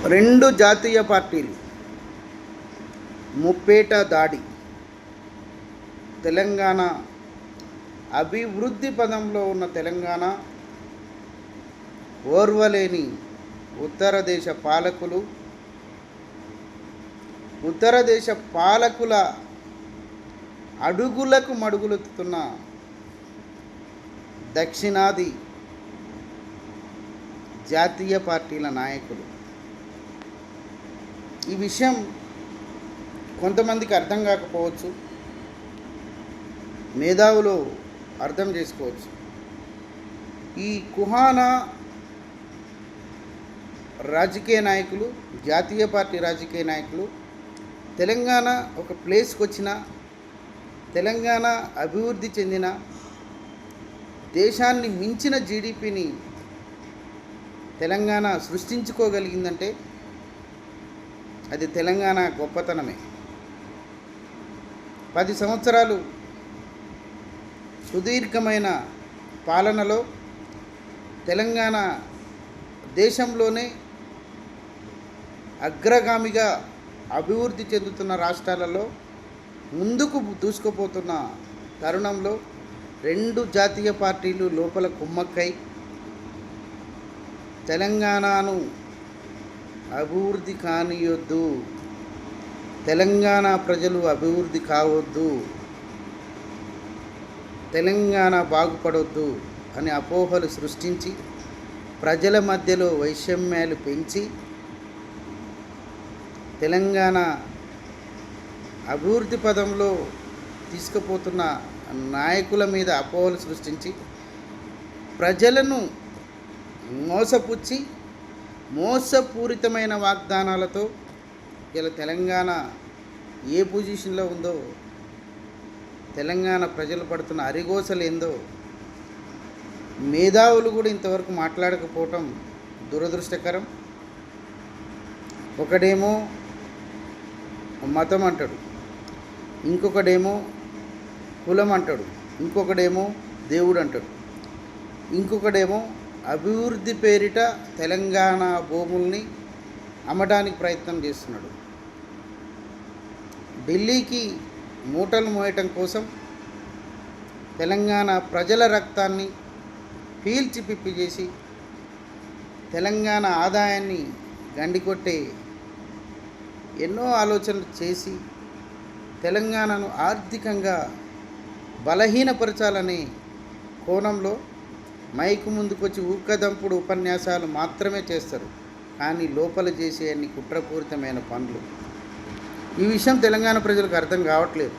రెండు జాతీయ పార్టీలు ముప్పేట దాడి. తెలంగాణ అభివృద్ధి పదంలో ఉన్న తెలంగాణ ఓర్వలేని ఉత్తర దేశ పాలకుల అడుగులకు మడుగులెత్తుతున్న దక్షిణాది జాతీయ పార్టీల నాయకులు. ఈ విషయం కొంతమందికి అర్థం కాకపోవచ్చు, మేధావులు అర్థం చేసుకోవచ్చు. ఈ కుహానా రాజకీయ నాయకులు, జాతీయ పార్టీ రాజకీయ నాయకులు తెలంగాణ ఒక ప్లేస్కి వచ్చిన, తెలంగాణ అభివృద్ధి చెందిన, దేశాన్ని మించిన జీడిపిని తెలంగాణ సృష్టించుకోగలిగిందంటే అది తెలంగాణ గొప్పతనమే. 10 సంవత్సరాలు సుదీర్ఘమైన పాలనలో తెలంగాణ దేశంలోనే అగ్రగామిగా అభివృద్ధి చెందుతున్న రాష్ట్రాలలో ముందుకు దూసుకుపోతున్న తరుణంలో రెండు జాతీయ పార్టీలు లోపల కుమ్మక్కై తెలంగాణను అభివృద్ధి కానియొద్దు, తెలంగాణ ప్రజలు అభివృద్ధి కావద్దు, తెలంగాణ బాగుపడొద్దు అని అపోహలు సృష్టించి ప్రజల మధ్యలో వైషమ్యాలు పెంచి తెలంగాణ అభివృద్ధి పదంలో తీసుకుపోతున్న నాయకుల మీద అపోహలు సృష్టించి ప్రజలను మోసపుచ్చి మోసపూరితమైన వాగ్దానాలతో ఇలా తెలంగాణ ఏ పొజిషన్లో ఉందో, తెలంగాణ ప్రజలు పడుతున్న అరిగోసలు ఏందో మేధావులు కూడా ఇంతవరకు మాట్లాడకపోవటం దురదృష్టకరం. ఒకడేమో మతం అంటాడు, ఇంకొకడేమో కులం అంటాడు, ఇంకొకడేమో దేవుడు అంటాడు, ఇంకొకడేమో అభివృద్ధి పేరిట తెలంగాణ భూముల్ని అమ్మడానికి ప్రయత్నం చేస్తున్నాడు. ఢిల్లీకి మూటలు మోయటం కోసం తెలంగాణ ప్రజల రక్తాన్ని పీల్చి పిప్పి చేసి తెలంగాణ ఆదాయాన్ని గండికొట్టే ఎన్నో ఆలోచనలు చేసి తెలంగాణను ఆర్థికంగా బలహీనపరచాలనే కోణంలో మైకు ముందుకొచ్చి ఊకదంపుడు ఉపన్యాసాలు మాత్రమే చేస్తారు, కానీ లోపల చేసే అన్ని కుట్రపూరితమైన పనులు. ఈ విషయం తెలంగాణ ప్రజలకు అర్థం కావట్లేదు.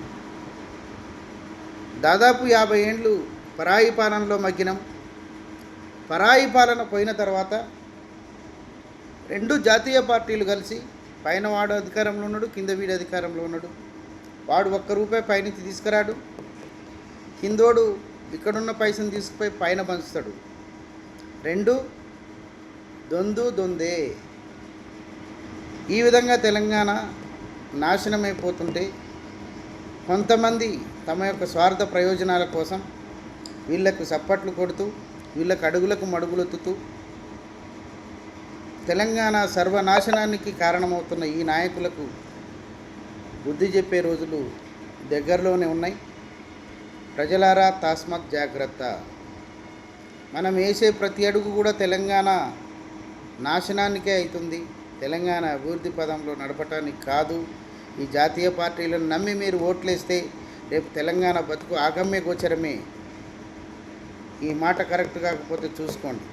దాదాపు 50 ఏండ్లు పరాయి పాలనలో మగ్గినం. పరాయి పాలన పోయిన తర్వాత రెండు జాతీయ పార్టీలు కలిసి, పైన వాడు అధికారంలో ఉన్నాడు, కింద వీడు అధికారంలో ఉన్నాడు. వాడు ₹1 పైనుంచి తీసుకురాడు, కిందోడు ఇక్కడున్న పైసను తీసుకుపోయి పైన పంచుతాడు. రెండు దొందే. ఈ విధంగా తెలంగాణ నాశనమైపోతుంటే కొంతమంది తమ యొక్క స్వార్థ ప్రయోజనాల కోసం వీళ్లకు చప్పట్లు కొడుతూ, వీళ్ళకు అడుగులకు మడుగులెత్తుతూ తెలంగాణ సర్వనాశనానికి కారణమవుతున్న ఈ నాయకులకు బుద్ధి చెప్పే రోజులు దగ్గరలోనే ఉన్నాయి. ప్రజలారా, తస్మాత్ జాగ్రత్త. మనం వేసే ప్రతి అడుగు కూడా తెలంగాణ నాశనానికే అవుతుంది, తెలంగాణ అభివృద్ధి పదంలో నడపటానికి కాదు. ఈ జాతీయ పార్టీలను నమ్మి మీరు ఓట్లేస్తే రేపు తెలంగాణ బతుకు ఆగమ్య గోచరమే. ఈ మాట కరెక్ట్ కాకపోతే చూసుకోండి.